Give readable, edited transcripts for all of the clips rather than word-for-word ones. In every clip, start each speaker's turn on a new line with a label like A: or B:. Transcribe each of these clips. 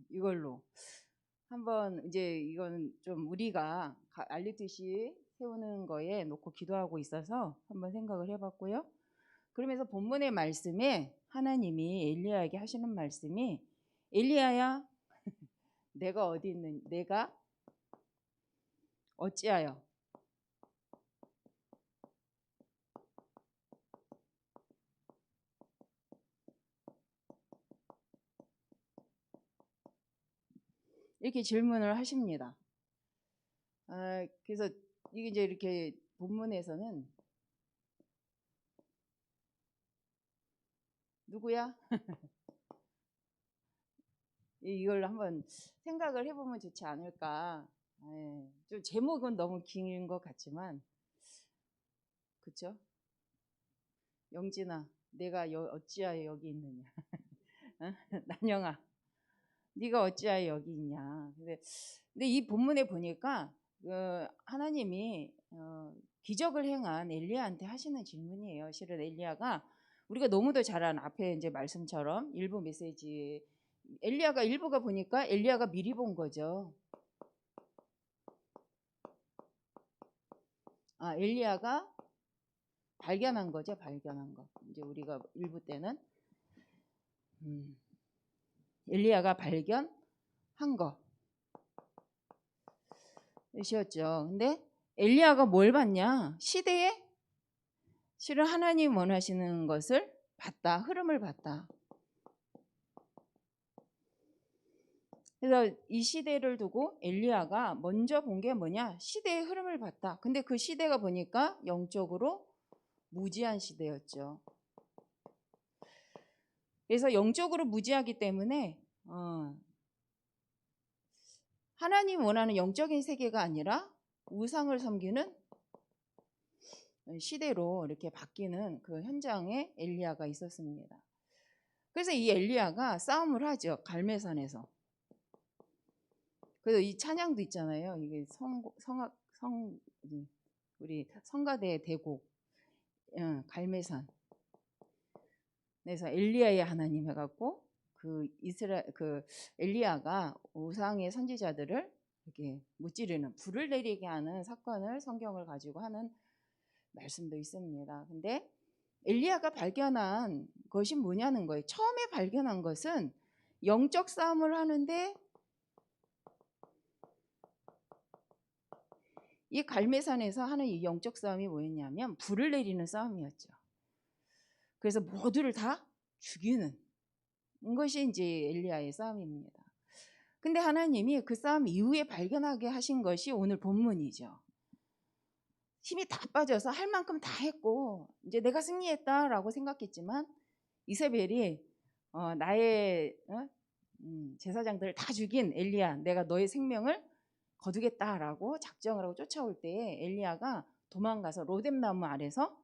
A: 이걸로 한번 이제 이건 좀 우리가 알리듯이 세우는 거에 놓고 기도하고 있어서 한번 생각을 해봤고요. 그러면서 본문의 말씀에 하나님이 엘리야에게 하시는 말씀이 엘리야야 내가 어디 있는 내가 어찌하여 이렇게 질문을 하십니다. 그래서 이게 이제 이렇게 본문에서는 누구야? 이걸 한번 생각을 해보면 좋지 않을까. 좀 제목은 너무 긴 것 같지만, 그쵸? 영진아, 내가 어찌하여 여기 있느냐? 난영아, 네가 어찌하여 여기 있냐? 근데 이 본문에 보니까 하나님이 기적을 행한 엘리야한테 하시는 질문이에요. 실은 엘리야가 우리가 너무도 잘 아는 앞에 이제 말씀처럼 일부 메시지 엘리야가 일부가 보니까 엘리야가 미리 본 거죠. 엘리야가 발견한 거죠. 발견한 거. 이제 우리가 일부 때는 엘리야가 발견한 것이었죠. 근데 엘리야가 뭘 봤냐? 시대에 실은 하나님 원하시는 것을 봤다. 흐름을 봤다. 그래서 이 시대를 두고 엘리야가 먼저 본 게 뭐냐? 시대의 흐름을 봤다. 근데 그 시대가 보니까 영적으로 무지한 시대였죠. 그래서 영적으로 무지하기 때문에 하나님 원하는 영적인 세계가 아니라 우상을 섬기는 시대로 이렇게 바뀌는 그 현장에 엘리야가 있었습니다. 그래서 이 엘리야가 싸움을 하죠. 갈멜산에서. 그래서 이 찬양도 있잖아요. 이게 우리 성가대의 대곡 갈멜산. 그래서 엘리야의 하나님 해갖고 그 엘리야가 우상의 선지자들을 이렇게 무찌르는 불을 내리게 하는 사건을 성경을 가지고 하는 말씀도 있습니다. 근데 엘리야가 발견한 것이 뭐냐는 거예요. 처음에 발견한 것은 영적 싸움을 하는데 이 갈멜산에서 하는 이 영적 싸움이 뭐였냐면 불을 내리는 싸움이었죠. 그래서 모두를 다 죽이는 것이 이제 엘리야의 싸움입니다. 근데 하나님이 그 싸움 이후에 발견하게 하신 것이 오늘 본문이죠. 힘이 다 빠져서 할 만큼 다 했고 이제 내가 승리했다라고 생각했지만 이세벨이 나의 제사장들을 다 죽인 엘리야, 내가 너의 생명을 거두겠다라고 작정을 하고 쫓아올 때에 엘리야가 도망가서 로뎀나무 아래서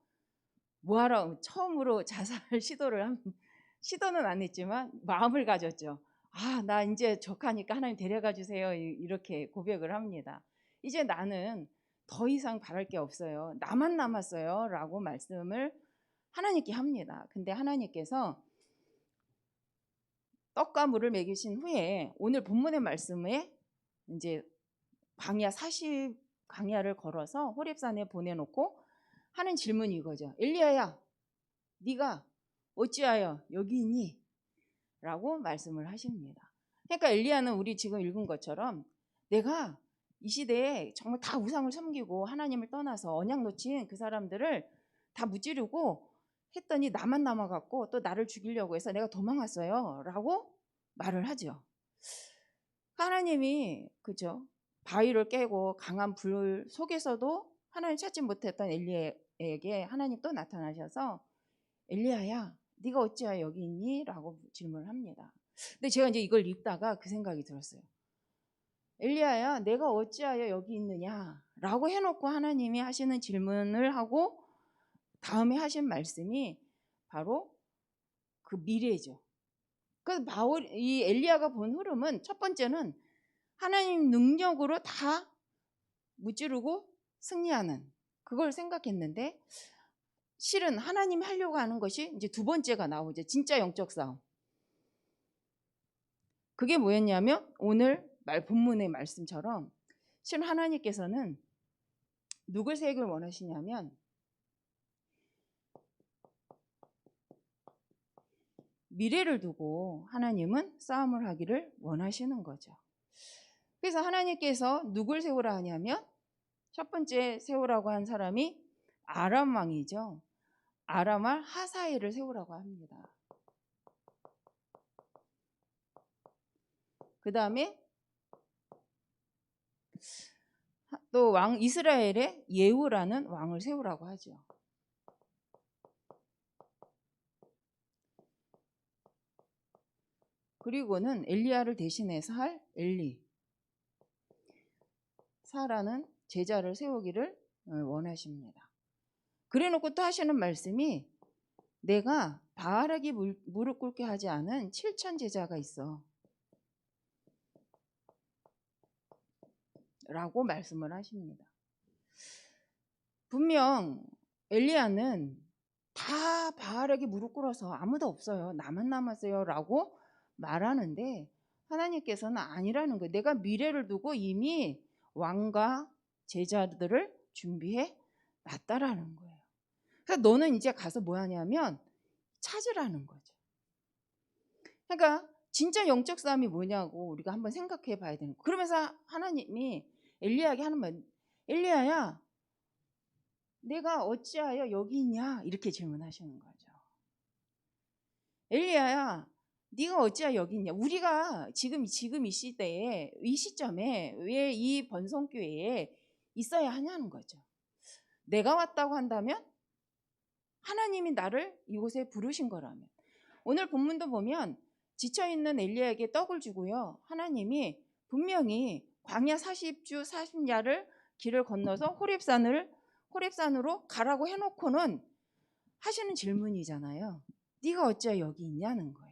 A: 뭐하러 처음으로 자살 시도는 안 했지만 마음을 가졌죠. 나 이제 적하니까 하나님 데려가 주세요. 이렇게 고백을 합니다. 이제 나는 더 이상 바랄 게 없어요. 나만 남았어요. 라고 말씀을 하나님께 합니다. 근데 하나님께서 떡과 물을 먹이신 후에 오늘 본문의 말씀에 이제 광야 40광야를 걸어서 호렙산에 보내놓고 하는 질문이 이거죠. 엘리야야, 네가 어찌하여 여기 있니? 라고 말씀을 하십니다. 그러니까 엘리야는 우리 지금 읽은 것처럼 내가 이 시대에 정말 다 우상을 섬기고 하나님을 떠나서 언약 놓친 그 사람들을 다 무찌르고 했더니 나만 남아갖고 또 나를 죽이려고 해서 내가 도망왔어요 라고 말을 하죠. 하나님이 그죠? 바위를 깨고 강한 불 속에서도 하나님 찾지 못했던 엘리야에게 하나님 또 나타나셔서 엘리야야 네가 어찌하여 여기 있니? 라고 질문을 합니다. 근데 제가 이제 이걸 읽다가 그 생각이 들었어요. 엘리야야 내가 어찌하여 여기 있느냐? 라고 해놓고 하나님이 하시는 질문을 하고 다음에 하신 말씀이 바로 그 미래죠. 그래서 이 엘리야가 본 흐름은 첫 번째는 하나님 능력으로 다 무찌르고 승리하는 그걸 생각했는데 실은 하나님이 하려고 하는 것이 이제 두 번째가 나오죠. 진짜 영적 싸움. 그게 뭐였냐면 오늘 본문의 말씀처럼 실은 하나님께서는 누굴 세우길 원하시냐면 미래를 두고 하나님은 싸움을 하기를 원하시는 거죠. 그래서 하나님께서 누굴 세우라 하냐면 첫 번째 세우라고 한 사람이 아람 왕이죠. 아람 왕 하사엘을 세우라고 합니다. 그 다음에 또 왕 이스라엘의 예후라는 왕을 세우라고 하죠. 그리고는 엘리야를 대신해서 할 엘리사라는 제자를 세우기를 원하십니다. 그래놓고 또 하시는 말씀이 내가 바알에게 무릎 꿇게 하지 않은 7천 제자가 있어 라고 말씀을 하십니다. 분명 엘리야는 다 바알에게 무릎 꿇어서 아무도 없어요. 나만 남았어요 라고 말하는데 하나님께서는 아니라는 거예요. 내가 미래를 두고 이미 왕과 제자들을 준비해 놨다라는 거예요. 그래서 너는 이제 가서 뭐 하냐면 찾으라는 거죠. 그러니까 진짜 영적 싸움이 뭐냐고 우리가 한번 생각해 봐야 되는 거예요. 그러면서 하나님이 엘리야에게 하는 말, 엘리야야 내가 어찌하여 여기 있냐 이렇게 질문하시는 거죠. 엘리야야 네가 어찌하여 여기 있냐. 우리가 지금 이 시대에 이 시점에 왜 이 번성교회에 있어야 하냐는 거죠. 내가 왔다고 한다면 하나님이 나를 이곳에 부르신 거라면. 오늘 본문도 보면 지쳐있는 엘리야에게 떡을 주고요. 하나님이 분명히 광야 40주 40야를 길을 건너서 호렙산으로 가라고 해놓고는 하시는 질문이잖아요. 네가 어찌하여 여기 있냐는 거예요.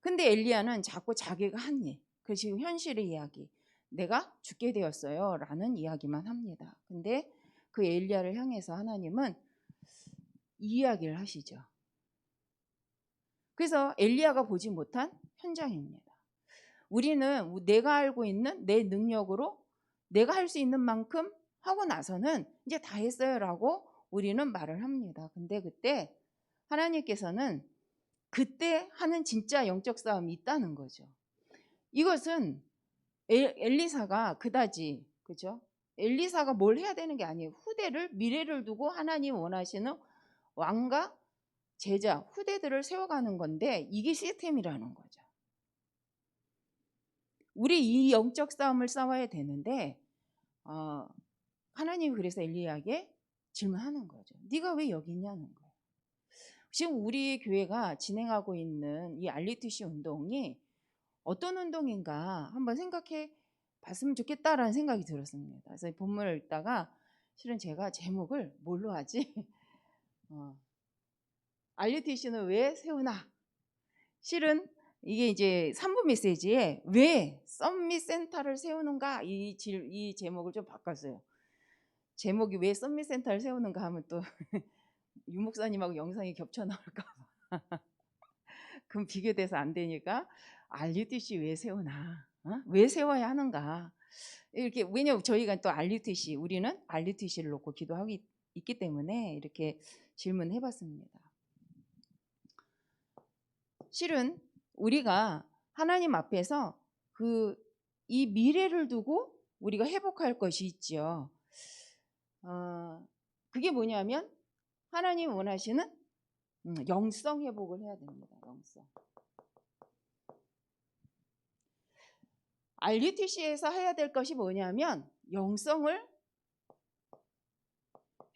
A: 근데 엘리야는 자꾸 자기가 한 일, 그 지금 현실의 이야기, 내가 죽게 되었어요 라는 이야기만 합니다. 근데 그 엘리야를 향해서 하나님은 이 이야기를 하시죠. 그래서 엘리야가 보지 못한 현장입니다. 우리는 내가 알고 있는 내 능력으로 내가 할 수 있는 만큼 하고 나서는 이제 다 했어요 라고 우리는 말을 합니다. 근데 그때 하나님께서는 그때 하는 진짜 영적 싸움이 있다는 거죠. 이것은 엘리사가 그다지, 그죠? 엘리사가 뭘 해야 되는 게 아니에요. 미래를 두고 하나님 원하시는 왕과 제자, 후대들을 세워가는 건데 이게 시스템이라는 거죠. 우리 이 영적 싸움을 싸워야 되는데 하나님이 그래서 엘리야에게 질문하는 거죠. 네가 왜 여기 있냐는 거예요. 지금 우리 교회가 진행하고 있는 이 RUTC 운동이 어떤 운동인가 한번 생각해 봤으면 좋겠다라는 생각이 들었습니다. 그래서 본문을 읽다가 실은 제가 제목을 뭘로 하지? RUTC는 왜 세우나? 실은 이게 이제 3부 메시지에 왜 썸밋 센터를 세우는가 이 제목을 좀 바꿨어요. 제목이 왜 썸밋 센터를 세우는가 하면 또 유 목사님하고 영상이 겹쳐 나올까 봐. 그럼 비교돼서 안 되니까 RUTC 왜 세우나? 왜 세워야 하는가? 이렇게 왜냐면 저희가 또 우리는 RUTC를 놓고 기도하고 있기 때문에 이렇게 질문해 봤습니다. 실은 우리가 하나님 앞에서 이 미래를 두고 우리가 회복할 것이 있지요. 그게 뭐냐면 하나님 원하시는 영성 회복을 해야 됩니다. 영성. RUTC에서 해야 될 것이 뭐냐면 영성을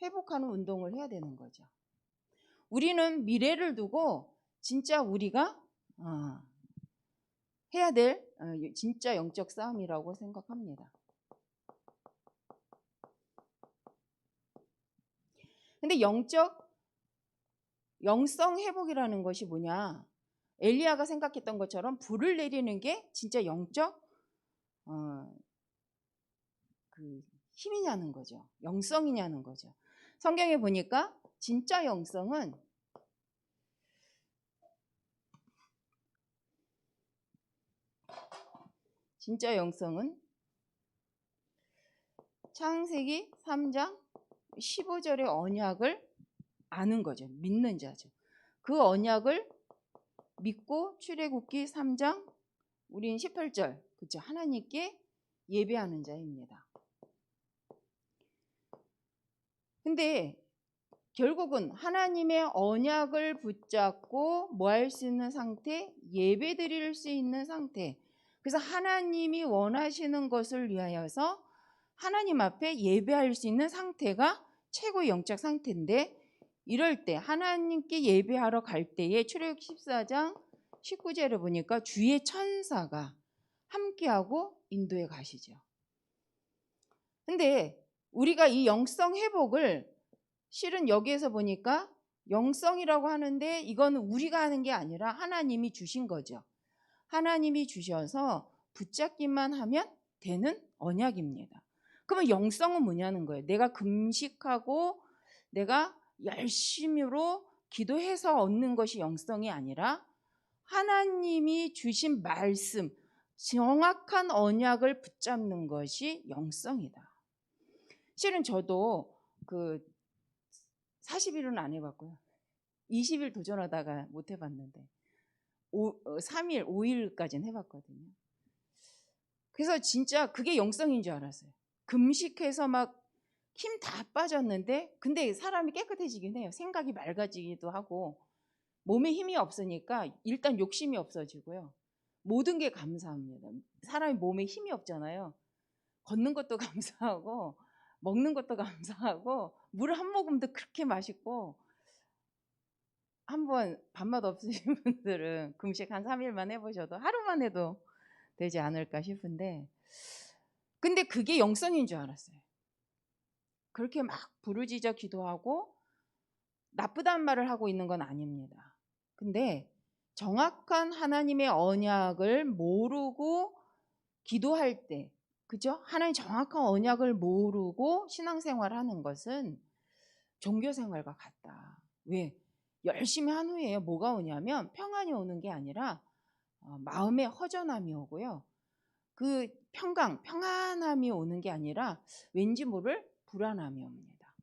A: 회복하는 운동을 해야 되는 거죠. 우리는 미래를 두고 진짜 우리가 해야 될 진짜 영적 싸움이라고 생각합니다. 근데 영성 회복이라는 것이 뭐냐? 엘리야가 생각했던 것처럼 불을 내리는 게 진짜 영적 힘이냐는 거죠. 영성이냐는 거죠. 성경에 보니까 진짜 영성은 진짜 영성은 창세기 3장 15절의 언약을 아는 거죠. 믿는 자죠. 그 언약을 믿고 출애굽기 3장 우린 18절 그죠? 하나님께 예배하는 자입니다. 근데 결국은 하나님의 언약을 붙잡고 뭐 할 수 있는 상태? 예배 드릴 수 있는 상태. 그래서 하나님이 원하시는 것을 위하여서 하나님 앞에 예배할 수 있는 상태가 최고의 영적 상태인데, 이럴 때 하나님께 예배하러 갈 때에 출애굽 14장 19절에 보니까 주의 천사가 함께하고 인도해 가시죠. 근데 우리가 이 영성 회복을 실은 여기에서 보니까 영성이라고 하는데 이건 우리가 하는 게 아니라 하나님이 주신 거죠. 하나님이 주셔서 붙잡기만 하면 되는 언약입니다. 그러면 영성은 뭐냐는 거예요. 내가 금식하고 내가 열심히로 기도해서 얻는 것이 영성이 아니라 하나님이 주신 말씀, 정확한 언약을 붙잡는 것이 영성이다. 실은 저도 그 40일은 안 해봤고요. 20일 도전하다가 못 해봤는데 3일, 5일까지는 해봤거든요. 그래서 진짜 그게 영성인 줄 알았어요. 금식해서 막 힘 다 빠졌는데 근데 사람이 깨끗해지긴 해요. 생각이 맑아지기도 하고 몸에 힘이 없으니까 일단 욕심이 없어지고요. 모든 게 감사합니다. 사람이 몸에 힘이 없잖아요. 걷는 것도 감사하고 먹는 것도 감사하고 물 한 모금도 그렇게 맛있고, 한번 밥맛 없으신 분들은 금식 한 3일만 해보셔도 하루만 해도 되지 않을까 싶은데, 근데 그게 영성인 줄 알았어요. 그렇게 막 부르짖어 기도하고 나쁘다는 말을 하고 있는 건 아닙니다. 근데 정확한 하나님의 언약을 모르고 기도할 때, 그죠? 하나님 정확한 언약을 모르고 신앙생활을 하는 것은 종교생활과 같다. 왜? 열심히 한 후에 뭐가 오냐면 평안이 오는 게 아니라 마음의 허전함이 오고요. 그 평안함이 오는 게 아니라 왠지 모를 불안함이 옵니다.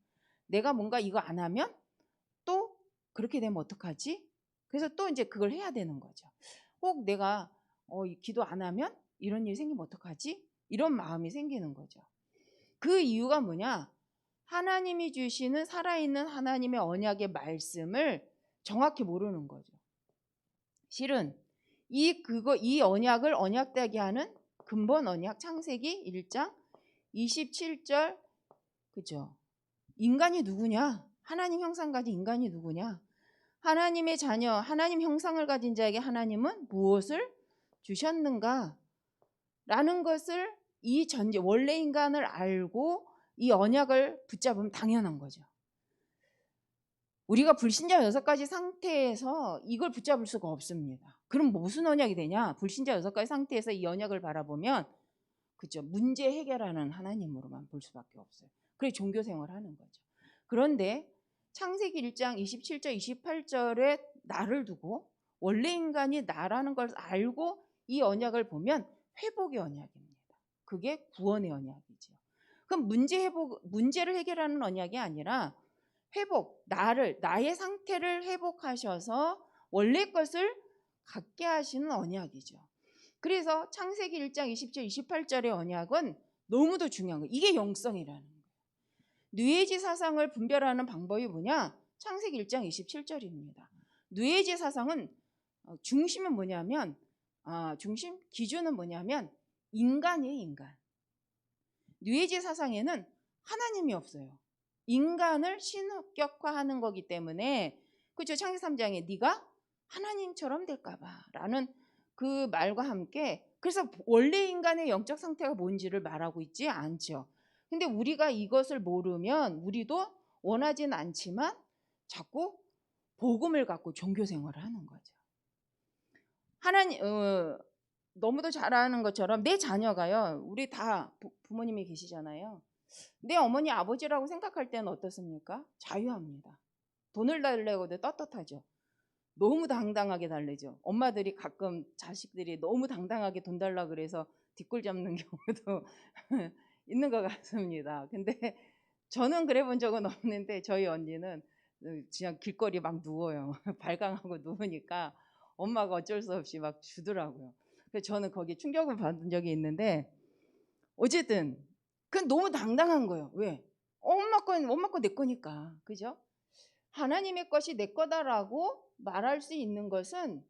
A: 내가 뭔가 이거 안 하면 또 그렇게 되면 어떡하지? 그래서 또 이제 그걸 해야 되는 거죠. 혹 내가 기도 안 하면 이런 일이 생기면 어떡하지? 이런 마음이 생기는 거죠. 그 이유가 뭐냐? 하나님이 주시는 살아있는 하나님의 언약의 말씀을 정확히 모르는 거죠. 실은 이 언약을 언약되게 하는 근본 언약 창세기 1장 27절 그죠? 인간이 누구냐? 하나님 형상 가진 인간이 누구냐? 하나님의 자녀, 하나님 형상을 가진 자에게 하나님은 무엇을 주셨는가? 라는 것을 이 전제 원래 인간을 알고 이 언약을 붙잡으면 당연한 거죠. 우리가 불신자 6가지 상태에서 이걸 붙잡을 수가 없습니다. 그럼 무슨 언약이 되냐? 불신자 6가지 상태에서 이 언약을 바라보면 그죠? 문제 해결하는 하나님으로만 볼 수밖에 없어요. 그래 종교 생활하는 거죠. 그런데 창세기 1장 27절 28절에 나를 두고 원래 인간이 나라는 걸 알고 이 언약을 보면 회복의 언약입니다. 그게 구원의 언약이죠. 그럼 문제를 해결하는 언약이 아니라 나의 상태를 회복하셔서 원래 것을 갖게 하시는 언약이죠. 그래서 창세기 1장 20절 28절의 언약은 너무도 중요한 거예요. 이게 영성이라는 거예요. 뉘에지 사상을 분별하는 방법이 뭐냐? 창세기 1장 27절입니다. 뉘에지 사상은 중심은 뭐냐면 기준은 뭐냐면 인간이에요. 인간. 뉘에지 사상에는 하나님이 없어요. 인간을 신격화하는 거기 때문에 그렇죠. 창세기 3장에 네가 하나님처럼 될까 봐라는 그 말과 함께 그래서 원래 인간의 영적 상태가 뭔지를 말하고 있지 않죠. 근데 우리가 이것을 모르면 우리도 원하진 않지만 자꾸 복음을 갖고 종교 생활을 하는 거죠. 하나님 너무도 잘 아는 것처럼 내 자녀가요. 우리 다 부모님이 계시잖아요. 내 어머니 아버지라고 생각할 때는 어떻습니까? 자유합니다. 돈을 달래고도 떳떳하죠. 너무 당당하게 달래죠. 엄마들이 가끔 자식들이 너무 당당하게 돈 달라 그래서 뒷골 잡는 경우도 있는 것 같습니다. 근데 저는 그래 본 적은 없는데 저희 언니는 그냥 길거리 막 누워요. 발광하고 누우니까 엄마가 어쩔 수 없이 막 주더라고요. 그래서 저는 거기에 충격을 받은 적이 있는데 어쨌든 그건 너무 당당한 거예요. 왜? 엄마 거 내 거니까. 그죠? 하나님의 것이 내 거다라고 말할 수 있는 것은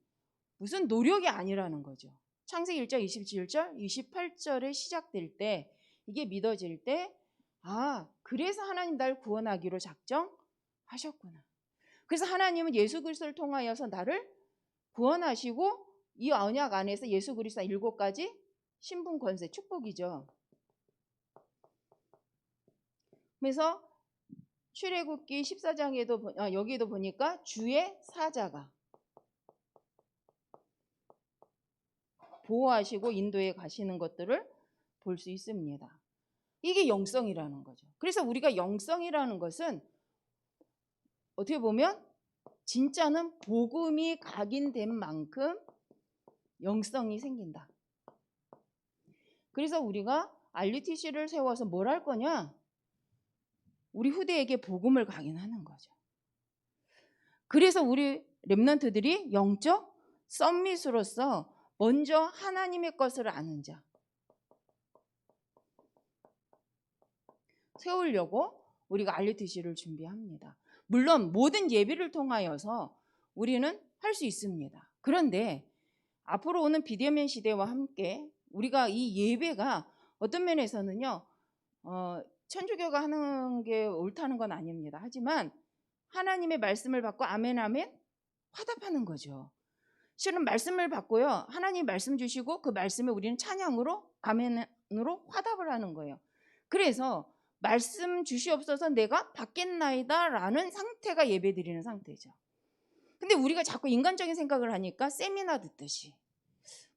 A: 무슨 노력이 아니라는 거죠. 창세기 1장 27절, 28절에 시작될 때 이게 믿어질 때 그래서 하나님 날 구원하기로 작정하셨구나. 그래서 하나님은 예수 그리스도를 통하여서 나를 구원하시고 이 언약 안에서 예수 그리스도 7가지 신분 권세 축복이죠. 그래서 출애굽기 14장에도 여기도 보니까 주의 사자가 보호하시고 인도해 가시는 것들을 볼 수 있습니다. 이게 영성이라는 거죠. 그래서 우리가 영성이라는 것은 어떻게 보면 진짜는 복음이 각인된 만큼 영성이 생긴다. 그래서 우리가 RUTC를 세워서 뭘 할 거냐? 우리 후대에게 복음을 각인하는 거죠. 그래서 우리 렘넌트들이 영적 썸밋으로서 먼저 하나님의 것을 아는 자 세우려고 우리가 RUTC를 준비합니다. 물론 모든 예배를 통하여서 우리는 할 수 있습니다. 그런데 앞으로 오는 비대면 시대와 함께 우리가 이 예배가 어떤 면에서는요, 천주교가 하는 게 옳다는 건 아닙니다. 하지만 하나님의 말씀을 받고 아멘 아멘 화답하는 거죠. 실은 말씀을 받고요, 하나님 말씀 주시고 그 말씀에 우리는 찬양으로 아멘으로 화답을 하는 거예요. 그래서 말씀 주시옵소서 내가 받겠나이다 라는 상태가 예배드리는 상태죠. 근데 우리가 자꾸 인간적인 생각을 하니까 세미나 듣듯이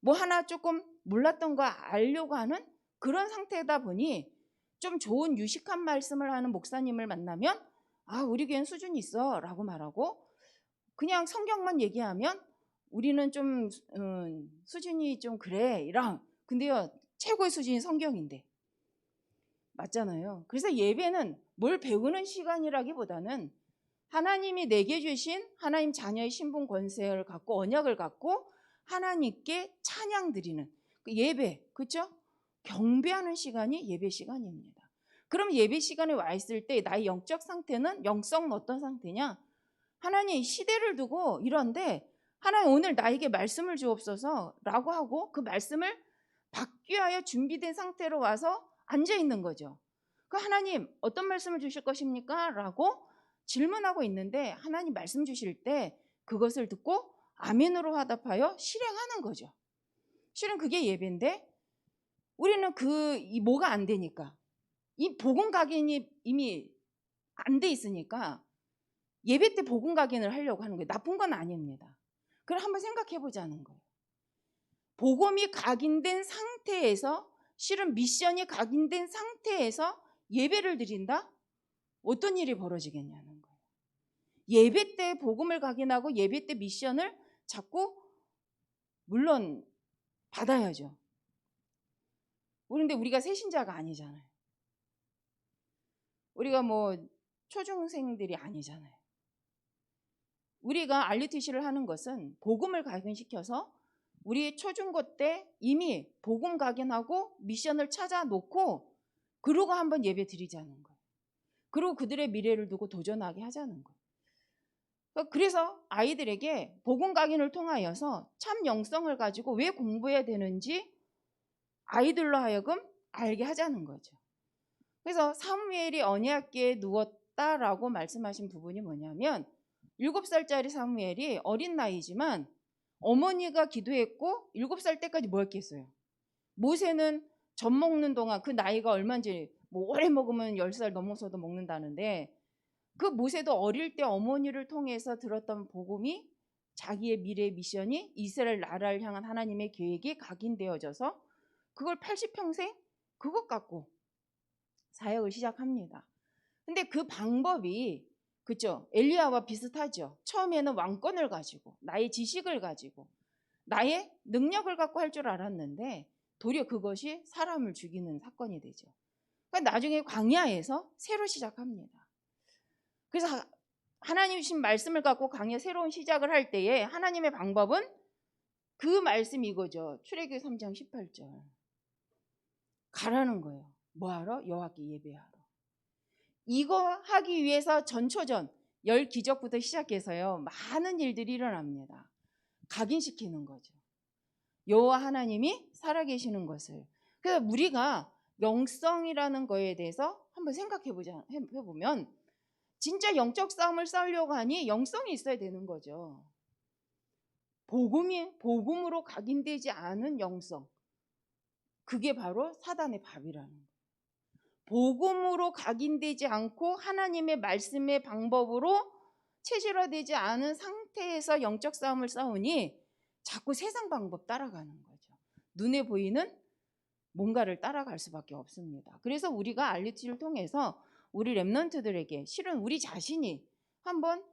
A: 뭐 하나 조금 몰랐던 거 알려고 하는 그런 상태다 보니 좀 좋은 유식한 말씀을 하는 목사님을 만나면 우리 교회는 수준이 있어 라고 말하고, 그냥 성경만 얘기하면 우리는 좀 수준이 좀 그래 이랑. 근데요, 최고의 수준이 성경인데 맞잖아요. 그래서 예배는 뭘 배우는 시간이라기보다는 하나님이 내게 주신 하나님 자녀의 신분 권세를 갖고 언약을 갖고 하나님께 찬양 드리는 그 예배, 그렇죠? 경배하는 시간이 예배 시간입니다. 그럼 예배 시간에 와 있을 때 나의 영적 상태는, 영성은 어떤 상태냐? 하나님 시대를 두고 이런데 하나님 오늘 나에게 말씀을 주옵소서 라고 하고 그 말씀을 받기 위하여 준비된 상태로 와서 앉아 있는 거죠. 그 하나님 어떤 말씀을 주실 것입니까? 라고 질문하고 있는데 하나님 말씀 주실 때 그것을 듣고 아멘으로 화답하여 실행하는 거죠. 실은 그게 예배인데 우리는 뭐가 안 되니까, 이 복음 각인이 이미 안 돼 있으니까 예배 때 복음 각인을 하려고 하는 거예요. 나쁜 건 아닙니다. 그럼 한번 생각해 보자는 거예요. 복음이 각인된 상태에서, 실은 미션이 각인된 상태에서 예배를 드린다? 어떤 일이 벌어지겠냐는 거예요. 예배 때 복음을 각인하고 예배 때 미션을 자꾸 물론 받아야죠. 그런데 우리가 새신자가 아니잖아요. 우리가 뭐 초중생들이 아니잖아요. 우리가 RUTC를 하는 것은 복음을 각인시켜서 우리 초중고 때 이미 복음 각인하고 미션을 찾아놓고 그러고 한번 예배 드리자는 거예요. 그리고 그들의 미래를 두고 도전하게 하자는 거예요. 그래서 아이들에게 복음 각인을 통하여서 참 영성을 가지고 왜 공부해야 되는지 아이들로 하여금 알게 하자는 거죠. 그래서 사무엘이 언약궤에 누웠다라고 말씀하신 부분이 뭐냐면 7살짜리 사무엘이 어린 나이지만 어머니가 기도했고 7살 때까지 뭐 했겠어요? 모세는 젖 먹는 동안 그 나이가 얼마인지 뭐 오래 먹으면 10살 넘어서도 먹는다는데 그 모세도 어릴 때 어머니를 통해서 들었던 복음이 자기의 미래 미션이 이스라엘 나라를 향한 하나님의 계획이 각인되어져서 그걸 80평생 그것 갖고 사역을 시작합니다. 근데 그 방법이 그죠? 엘리야와 비슷하죠. 처음에는 왕권을 가지고 나의 지식을 가지고 나의 능력을 갖고 할 줄 알았는데 도리어 그것이 사람을 죽이는 사건이 되죠. 그러니까 나중에 광야에서 새로 시작합니다. 그래서 하나님 주신 말씀을 갖고 광야 새로운 시작을 할 때에 하나님의 방법은 그 말씀이 이거죠. 출애굽기 3장 18절. 가라는 거예요. 뭐하러? 여호와께 예배하러. 이거 하기 위해서 전초전 10기적부터 시작해서요. 많은 일들이 일어납니다. 각인시키는 거죠. 여호와 하나님이 살아계시는 것을. 그래서 우리가 영성이라는 거에 대해서 한번 해보면 진짜 영적 싸움을 싸우려고 하니 영성이 있어야 되는 거죠. 복음으로 각인되지 않은 영성. 그게 바로 사단의 밥이라는 거예요. 복음으로 각인되지 않고 하나님의 말씀의 방법으로 체질화되지 않은 상태에서 영적 싸움을 싸우니 자꾸 세상 방법 따라가는 거죠. 눈에 보이는 뭔가를 따라갈 수밖에 없습니다. 그래서 우리가 알리티를 통해서 우리 렘넌트들에게 실은 우리 자신이 한번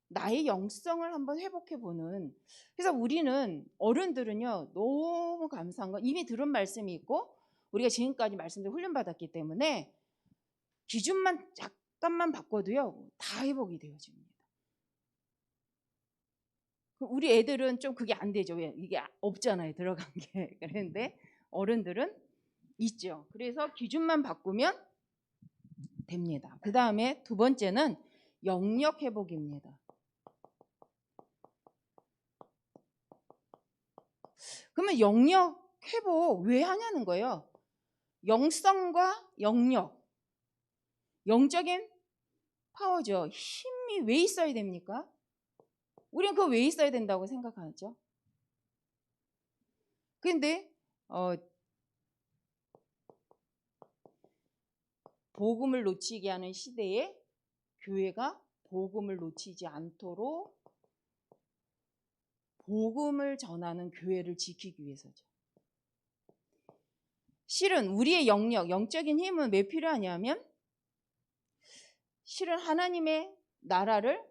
A: 나의 영성을 한번 회복해보는. 그래서 우리는 어른들은요 너무 감사한 건 이미 들은 말씀이 있고 우리가 지금까지 말씀들 훈련받았기 때문에 기준만 잠깐만 바꿔도요 다 회복이 되어집니다. 우리 애들은 좀 그게 안 되죠. 왜? 이게 없잖아요, 들어간 게. 그런데 어른들은 있죠. 그래서 기준만 바꾸면 됩니다. 그 다음에 두 번째는 영역 회복입니다. 그러면 영역 회복 왜 하냐는 거예요. 영성과 영역, 영적인 파워죠. 힘이 왜 있어야 됩니까? 우리는 그거 왜 있어야 된다고 생각하죠? 그런데 복음을 놓치게 하는 시대에 교회가 복음을 놓치지 않도록 복음을 전하는 교회를 지키기 위해서죠. 실은 우리의 영적인 힘은 왜 필요하냐면 실은 하나님의 나라를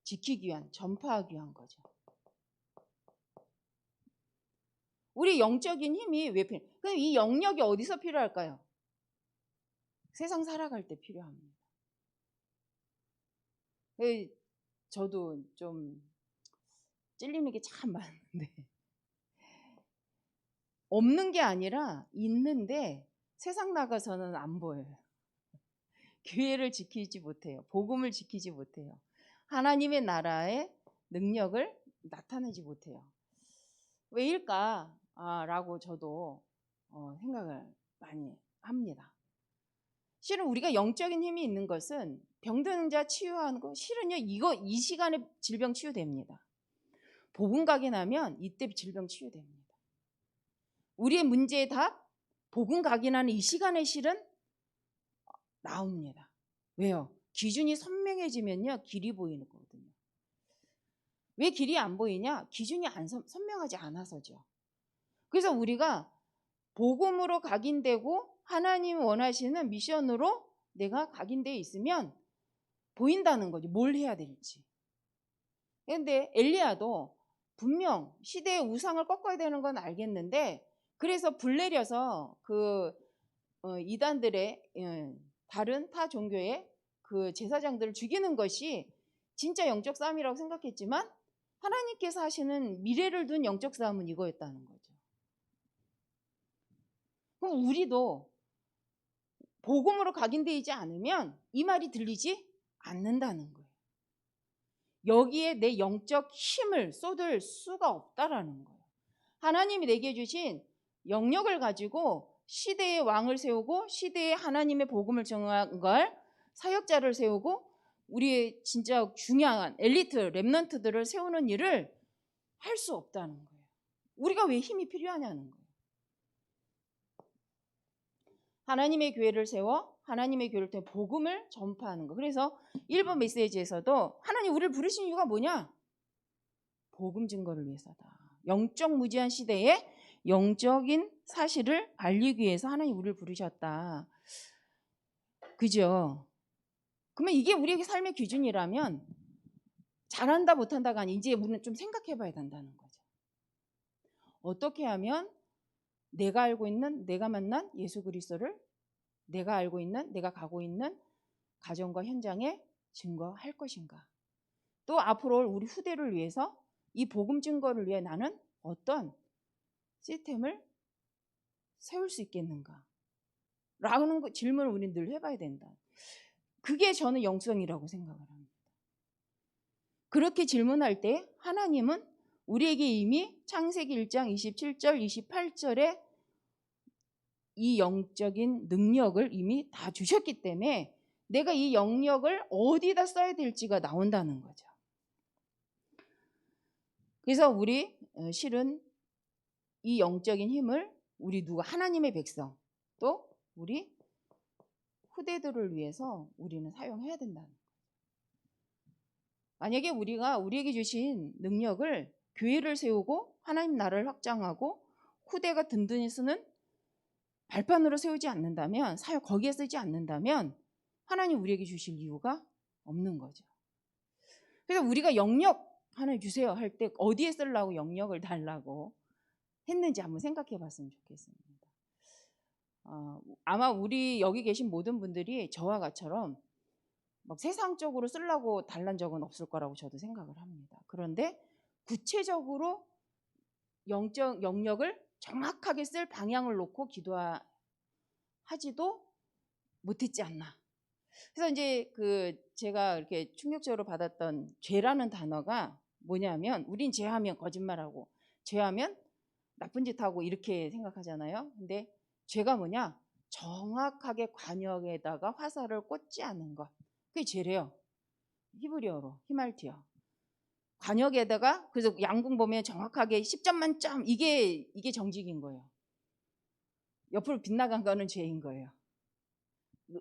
A: 지키기 위한, 전파하기 위한 거죠. 우리 영적인 힘이 왜 필요해요? 그럼 이 영역이 어디서 필요할까요? 세상 살아갈 때 필요합니다. 저도 좀 찔리는 게 참 많은데 없는 게 아니라 있는데 세상 나가서는 안 보여요. 교회를 지키지 못해요. 복음을 지키지 못해요. 하나님의 나라의 능력을 나타내지 못해요. 왜일까? 라고 저도 생각을 많이 합니다. 실은 우리가 영적인 힘이 있는 것은 병든 자 치유하는 거 실은요 이 시간에 질병 치유됩니다. 복음 각인하면 이때 질병 치유됩니다. 우리의 문제의 답 복음 각인하는 이 시간에 실은 나옵니다. 왜요? 기준이 선명해지면요 길이 보이는 거거든요. 왜 길이 안 보이냐? 기준이 선명하지 않아서죠. 그래서 우리가 복음으로 각인되고 하나님 원하시는 미션으로 내가 각인되어 있으면 보인다는 거죠. 뭘 해야 될지. 그런데 엘리야도 분명 시대의 우상을 꺾어야 되는 건 알겠는데 그래서 불 내려서 그 이단들의 다른 타 종교의 그 제사장들을 죽이는 것이 진짜 영적 싸움이라고 생각했지만 하나님께서 하시는 미래를 둔 영적 싸움은 이거였다는 거죠. 그럼 우리도 복음으로 각인되지 않으면 이 말이 들리지 않는다는 거예요. 여기에 내 영적 힘을 쏟을 수가 없다라는 거예요. 하나님이 내게 주신 영역을 가지고 시대의 왕을 세우고 시대에 하나님의 복음을 전할 사역자를 세우고 우리의 진짜 중요한 엘리트, 렘넌트들을 세우는 일을 할 수 없다는 거예요. 우리가 왜 힘이 필요하냐는 거예요. 하나님의 교회를 세워 하나님의 교회를 통해 복음을 전파하는 거. 그래서 1번 메시지에서도 하나님 우리를 부르신 이유가 뭐냐? 복음 증거를 위해서다. 영적 무지한 시대에 영적인 사실을 알리기 위해서 하나님 우리를 부르셨다. 그죠? 그러면 이게 우리에게 삶의 기준이라면 잘한다 못한다가 아니 이제 우리는 좀 생각해 봐야 된다는 거죠. 어떻게 하면 내가 알고 있는 내가 만난 예수 그리스도를 내가 알고 있는 내가 가고 있는 가정과 현장에 증거할 것인가. 또 앞으로 올 우리 후대를 위해서 이 복음 증거를 위해 나는 어떤 시스템을 세울 수 있겠는가 라는 질문을 우리는 늘 해봐야 된다. 그게 저는 영성이라고 생각을 합니다. 그렇게 질문할 때 하나님은 우리에게 이미 창세기 1장 27절 28절에 이 영적인 능력을 이미 다 주셨기 때문에 내가 이 영역을 어디다 써야 될지가 나온다는 거죠. 그래서 우리 실은 이 영적인 힘을 우리 누가 하나님의 백성 또 우리 후대들을 위해서 우리는 사용해야 된다는 거예요. 만약에 우리가 우리에게 주신 능력을 교회를 세우고 하나님 나라를 확장하고 후대가 든든히 쓰는 발판으로 세우지 않는다면 사역 거기에 쓰지 않는다면 하나님 우리에게 주실 이유가 없는 거죠. 그래서 우리가 영역 하나 주세요 할 때 어디에 쓰려고 영역을 달라고 했는지 한번 생각해 봤으면 좋겠습니다. 아마 우리 여기 계신 모든 분들이 저와 같처럼 막 세상적으로 쓰려고 달란 적은 없을 거라고 저도 생각을 합니다. 그런데 구체적으로 영적 영역을 정확하게 쓸 방향을 놓고 기도하지도 못했지 않나. 그래서 이제 제가 이렇게 충격적으로 받았던 죄라는 단어가 뭐냐면 우린 죄하면 거짓말하고 죄하면 나쁜 짓 하고 이렇게 생각하잖아요. 근데 죄가 뭐냐? 정확하게 관역에다가 화살을 꽂지 않은 것. 그게 죄래요. 히브리어로 히말티어. 관역에다가 그래서 양궁 보면 정확하게 10점 만점 이게 정직인 거예요. 옆으로 빗나간 거는 죄인 거예요.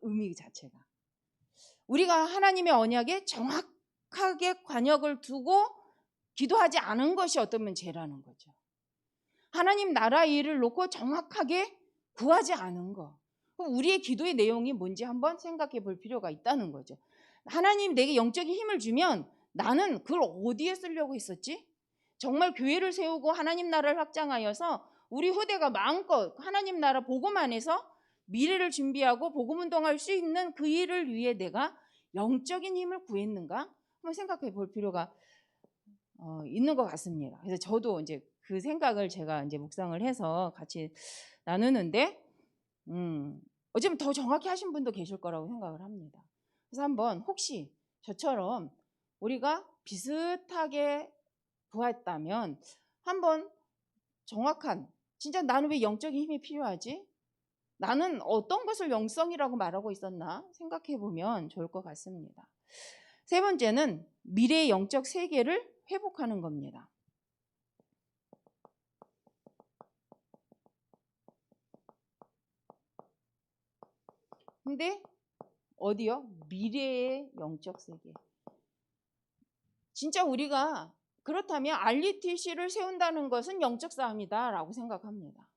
A: 의미 자체가. 우리가 하나님의 언약에 정확하게 관역을 두고 기도하지 않은 것이 어쩌면 죄라는 거죠. 하나님 나라 일을 놓고 정확하게 구하지 않은 거. 우리의 기도의 내용이 뭔지 한번 생각해 볼 필요가 있다는 거죠. 하나님 내게 영적인 힘을 주면 나는 그걸 어디에 쓰려고 했었지? 정말 교회를 세우고 하나님 나라를 확장하여서 우리 후대가 마음껏 하나님 나라 복음 안에서 미래를 준비하고 복음 운동할 수 있는 그 일을 위해 내가 영적인 힘을 구했는가? 한번 생각해 볼 필요가 있는 것 같습니다. 그래서 저도 이제 그 생각을 제가 이제 묵상을 해서 같이 나누는데, 어쩌면 더 정확히 하신 분도 계실 거라고 생각을 합니다. 그래서 한번 혹시 저처럼 우리가 비슷하게 구했다면 한번 정확한 진짜 나는 왜 영적인 힘이 필요하지? 나는 어떤 것을 영성이라고 말하고 있었나 생각해 보면 좋을 것 같습니다. 세 번째는 미래의 영적 세계를 회복하는 겁니다. 근데 어디요? 미래의 영적 세계. 진짜 우리가 그렇다면 RUTC를 세운다는 것은 영적 싸움이다라고 생각합니다.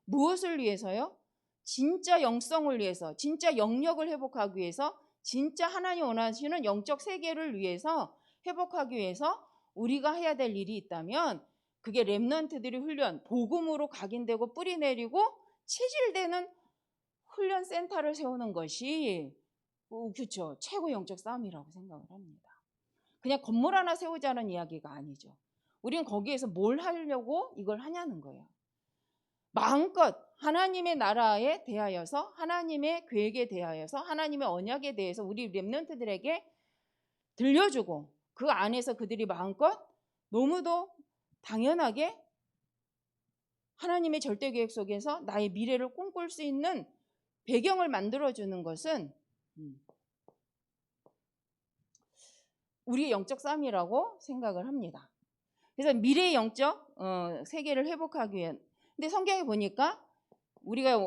A: 무엇을 위해서요? 진짜 영성을 위해서, 진짜 영역을 회복하기 위해서, 진짜 하나님 원하시는 영적 세계를 위해서 회복하기 위해서 우리가 해야 될 일이 있다면 그게 렘넌트들이 훈련, 복음으로 각인되고 뿌리 내리고 체질되는 훈련 센터를 세우는 것이 그렇죠. 최고 영적 싸움이라고 생각을 합니다. 그냥 건물 하나 세우자는 이야기가 아니죠. 우리는 거기에서 뭘 하려고 이걸 하냐는 거예요. 마음껏 하나님의 나라에 대하여서 하나님의 계획에 대하여서 하나님의 언약에 대해서 우리 렘넌트들에게 들려주고 그 안에서 그들이 마음껏 너무도 당연하게 하나님의 절대 계획 속에서 나의 미래를 꿈꿀 수 있는 배경을 만들어주는 것은 우리의 영적 싸움이라고 생각을 합니다. 그래서 미래의 영적 세계를 회복하기 위한 근데 성경에 보니까 우리가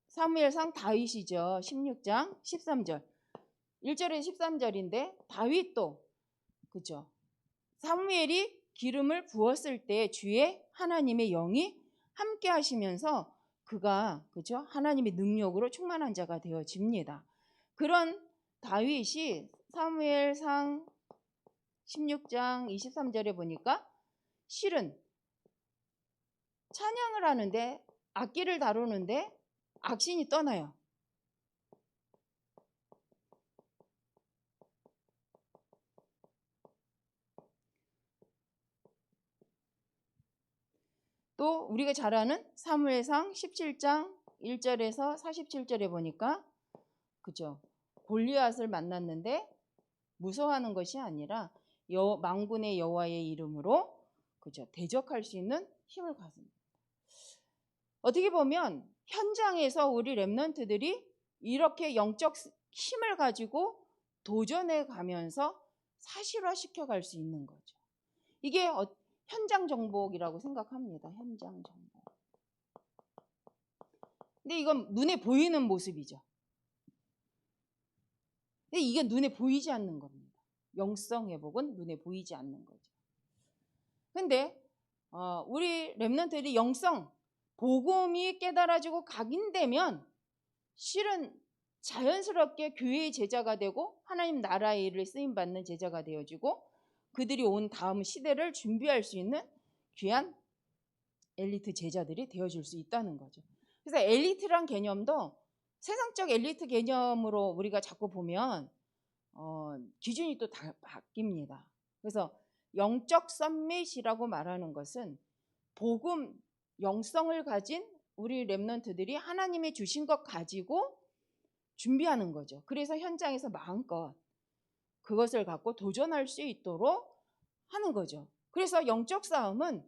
A: 사무엘상 다윗이죠. 16장 13절 1절에서 13절인데 다윗도 그죠. 사무엘이 기름을 부었을 때 주의 하나님의 영이 함께 하시면서 그가 그죠? 하나님의 능력으로 충만한 자가 되어집니다. 그런 다윗이 사무엘상 16장 23절에 보니까 실은 찬양을 하는데 악기를 다루는데 악신이 떠나요. 또 우리가 잘 아는 사무엘상 17장 1절에서 47절에 보니까 그죠? 골리앗을 만났는데 무서워하는 것이 아니라 만군의 여호와의 이름으로 그죠? 대적할 수 있는 힘을 가집니다. 어떻게 보면 현장에서 우리 렘넌트들이 이렇게 영적 힘을 가지고 도전해 가면서 사실화 시켜갈 수 있는 거죠. 이게 현장 정복이라고 생각합니다. 현장 정복. 근데 이건 눈에 보이는 모습이죠. 근데 이게 눈에 보이지 않는 겁니다. 영성 회복은 눈에 보이지 않는 거죠. 근데 우리 렘넌트들이 영성 복음이 깨달아지고 각인되면 실은 자연스럽게 교회의 제자가 되고 하나님 나라의 일을 쓰임받는 제자가 되어지고 그들이 온 다음 시대를 준비할 수 있는 귀한 엘리트 제자들이 되어줄 수 있다는 거죠. 그래서 엘리트란 개념도 세상적 엘리트 개념으로 우리가 자꾸 보면 기준이 또 다 바뀝니다. 그래서 영적 썸밋이라고 말하는 것은 복음, 영성을 가진 우리 렘넌트들이 하나님이 주신 것 가지고 준비하는 거죠. 그래서 현장에서 마음껏 그것을 갖고 도전할 수 있도록 하는 거죠. 그래서 영적 싸움은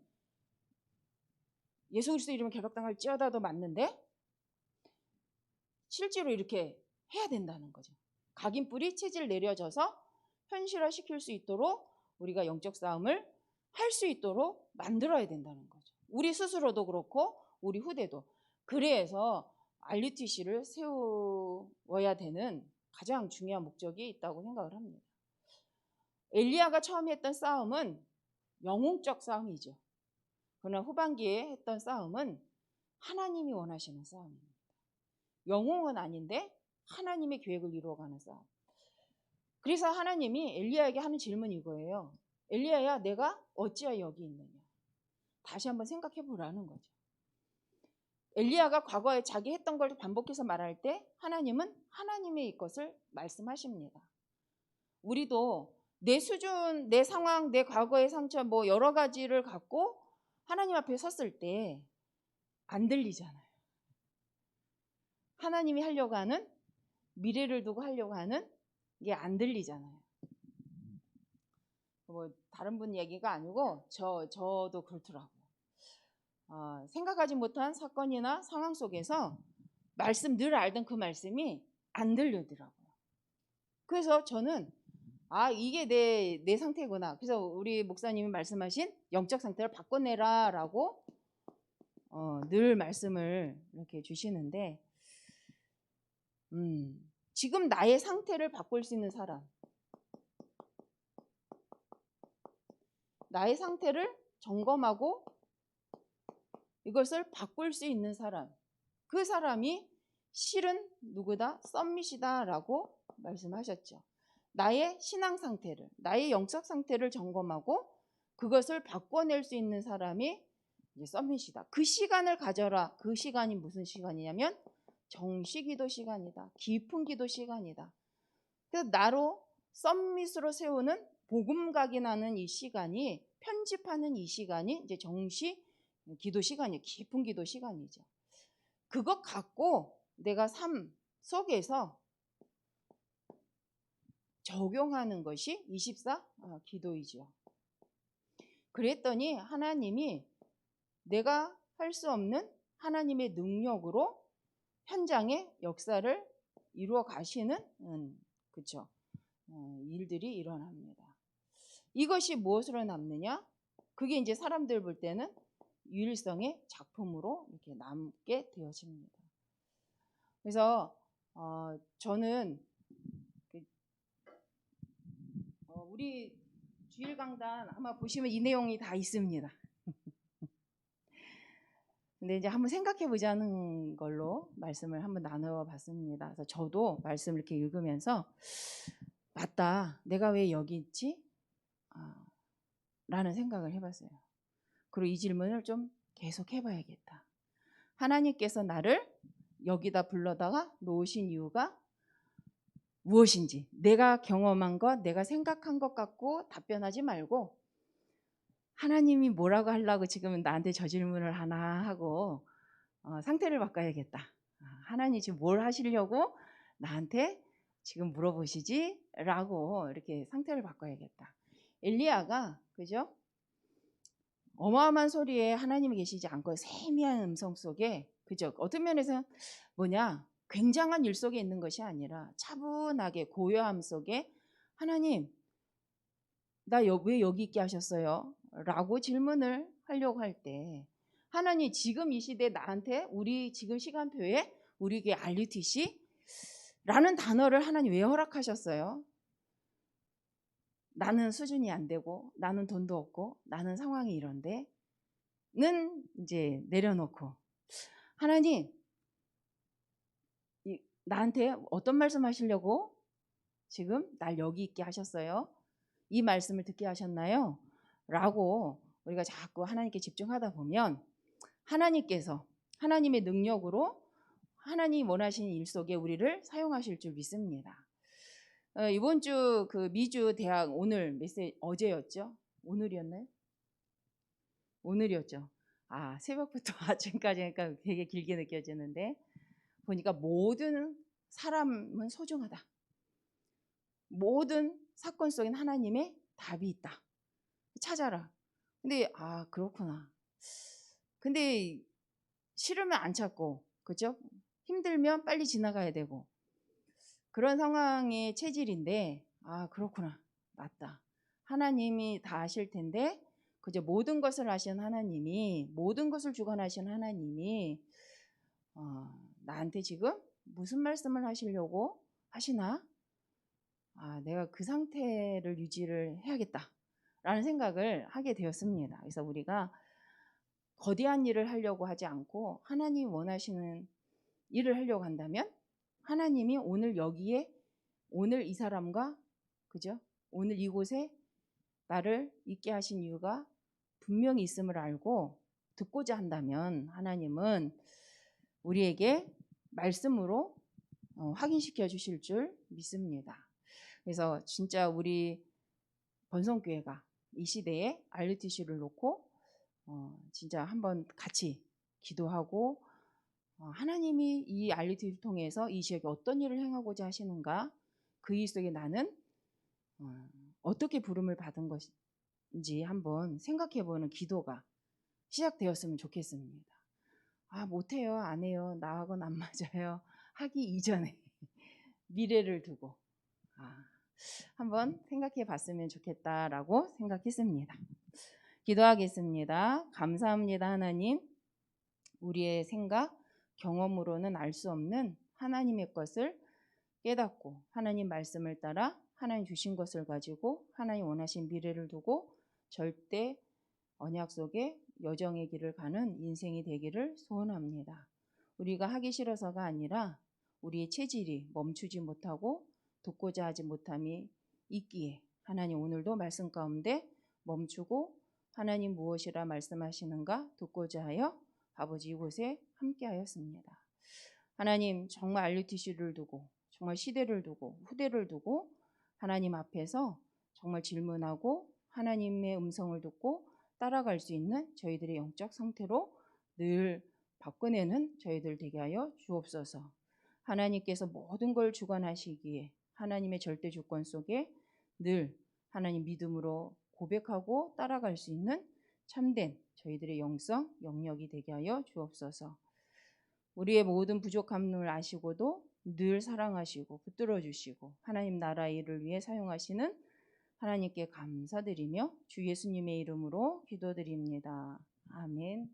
A: 예수 그리스도 이름을 개박당할지어다도 맞는데 실제로 이렇게 해야 된다는 거죠. 각인뿔이 체질 내려져서 현실화시킬 수 있도록 우리가 영적 싸움을 할 수 있도록 만들어야 된다는 거죠. 우리 스스로도 그렇고 우리 후대도. 그래서 RUTC를 세워야 되는 가장 중요한 목적이 있다고 생각을 합니다. 엘리야가 처음 했던 싸움은 영웅적 싸움이죠. 그러나 후반기에 했던 싸움은 하나님이 원하시는 싸움입니다. 영웅은 아닌데 하나님의 계획을 이루어가는 싸움. 그래서 하나님이 엘리야에게 하는 질문이 이거예요. 엘리야야, 내가 어찌하여 여기 있느냐. 다시 한번 생각해 보라는 거죠. 엘리야가 과거에 자기 했던 걸 반복해서 말할 때 하나님은 하나님의 것을 말씀하십니다. 우리도 내 수준, 내 상황, 내 과거의 상처 뭐 여러 가지를 갖고 하나님 앞에 섰을 때 안 들리잖아요. 하나님이 하려고 하는 미래를 두고 하려고 하는 게 안 들리잖아요. 뭐 다른 분 얘기가 아니고 저도 그렇더라고요. 생각하지 못한 사건이나 상황 속에서 늘 알던 그 말씀이 안 들리더라고요. 그래서 저는 이게 내 상태구나. 그래서 우리 목사님이 말씀하신 영적 상태를 바꿔내라라고 늘 말씀을 이렇게 주시는데 지금 나의 상태를 바꿀 수 있는 사람, 나의 상태를 점검하고 이것을 바꿀 수 있는 사람, 그 사람이 실은 누구다? 썸밋이다라고 말씀하셨죠. 나의 신앙 상태를, 나의 영적 상태를 점검하고 그것을 바꿔낼 수 있는 사람이 이제 썸밋이다. 그 시간을 가져라. 그 시간이 무슨 시간이냐면 정시기도 시간이다. 깊은 기도 시간이다. 그래서 나로 썸밋으로 세우는 복음 각인하는 이 시간이, 편집하는 이 시간이 이제 정시 기도 시간이에요. 깊은 기도 시간이죠. 그것 갖고 내가 삶 속에서 적용하는 것이 24 기도이죠. 그랬더니 하나님이 내가 할 수 없는 하나님의 능력으로 현장의 역사를 이루어 가시는 그쵸? 일들이 일어납니다. 이것이 무엇으로 남느냐? 그게 이제 사람들 볼 때는 유일성의 작품으로 이렇게 남게 되어집니다. 그래서 저는 우리 주일 강단 아마 보시면 이 내용이 다 있습니다. 근데 이제 한번 생각해 보자는 걸로 말씀을 한번 나눠 봤습니다. 그래서 저도 말씀을 이렇게 읽으면서 맞다. 내가 왜 여기 있지? 라는 생각을 해봤어요. 그리고 이 질문을 좀 계속 해봐야겠다. 하나님께서 나를 여기다 불러다가 놓으신 이유가 무엇인지, 내가 경험한 것, 내가 생각한 것 갖고 답변하지 말고 하나님이 뭐라고 하려고 지금 나한테 저 질문을 하나 하고 상태를 바꿔야겠다. 하나님 지금 뭘 하시려고 나한테 지금 물어보시지? 라고 이렇게 상태를 바꿔야겠다. 엘리야가 그죠? 어마어마한 소리에 하나님이 계시지 않고 세미한 음성 속에 그죠? 어떤 면에서 뭐냐? 굉장한 일 속에 있는 것이 아니라 차분하게 고요함 속에 하나님 나 왜 여기 있게 하셨어요? 라고 질문을 하려고 할 때 하나님 지금 이 시대 나한테 우리 지금 시간표에 우리에게 RUTC 라는 단어를 하나님 왜 허락하셨어요? 나는 수준이 안 되고 나는 돈도 없고 나는 상황이 이런데 는 이제 내려놓고 하나님 나한테 어떤 말씀 하시려고 지금 날 여기 있게 하셨어요? 이 말씀을 듣게 하셨나요? 라고 우리가 자꾸 하나님께 집중하다 보면 하나님께서 하나님의 능력으로 하나님 원하시는 일 속에 우리를 사용하실 줄 믿습니다. 이번 주 그 미주 대학 오늘 메시지 어제였죠? 오늘이었나요? 오늘이었죠. 새벽부터 아침까지 하니까 되게 길게 느껴지는데 보니까 모든 사람은 소중하다. 모든 사건 속엔 하나님의 답이 있다. 찾아라. 근데 그렇구나. 근데 싫으면 안 찾고 그죠? 힘들면 빨리 지나가야 되고 그런 상황의 체질인데 그렇구나. 맞다. 하나님이 다 아실 텐데 그저 모든 것을 아시는 하나님이 모든 것을 주관하시는 하나님이 나한테 지금 무슨 말씀을 하시려고 하시나? 내가 그 상태를 유지를 해야겠다라는 생각을 하게 되었습니다. 그래서 우리가 거대한 일을 하려고 하지 않고 하나님 원하시는 일을 하려고 한다면 하나님이 오늘 여기에 오늘 이 사람과 그죠? 오늘 이곳에 나를 있게 하신 이유가 분명히 있음을 알고 듣고자 한다면 하나님은 우리에게 말씀으로 확인시켜 주실 줄 믿습니다. 그래서 진짜 우리 번성교회가 이 시대에 RUTC를 놓고 진짜 한번 같이 기도하고 하나님이 이 RUTC를 통해서 이 지역에 어떤 일을 행하고자 하시는가 그 일 속에 나는 어떻게 부름을 받은 것인지 한번 생각해보는 기도가 시작되었으면 좋겠습니다. 못해요, 안 해요, 나하고는 안 맞아요 하기 이전에 미래를 두고 한번 생각해 봤으면 좋겠다라고 생각했습니다. 기도하겠습니다. 감사합니다. 하나님, 우리의 생각, 경험으로는 알 수 없는 하나님의 것을 깨닫고 하나님 말씀을 따라 하나님 주신 것을 가지고 하나님 원하신 미래를 두고 절대 언약 속에 여정의 길을 가는 인생이 되기를 소원합니다. 우리가 하기 싫어서가 아니라 우리의 체질이 멈추지 못하고 돕고자 하지 못함이 있기에 하나님 오늘도 말씀 가운데 멈추고 하나님 무엇이라 말씀하시는가 듣고자 하여 아버지 이곳에 함께하였습니다. 하나님 정말 RUTC를 두고 정말 시대를 두고 후대를 두고 하나님 앞에서 정말 질문하고 하나님의 음성을 듣고 따라갈 수 있는 저희들의 영적 상태로 늘 바꿔내는 저희들 되게 하여 주옵소서. 하나님께서 모든 걸 주관하시기에 하나님의 절대 주권 속에 늘 하나님 믿음으로 고백하고 따라갈 수 있는 참된 저희들의 영성, 영역이 되게 하여 주옵소서. 우리의 모든 부족함을 아시고도 늘 사랑하시고 붙들어 주시고 하나님 나라 일을 위해 사용하시는 하나님께 감사드리며 주 예수님의 이름으로 기도드립니다. 아멘.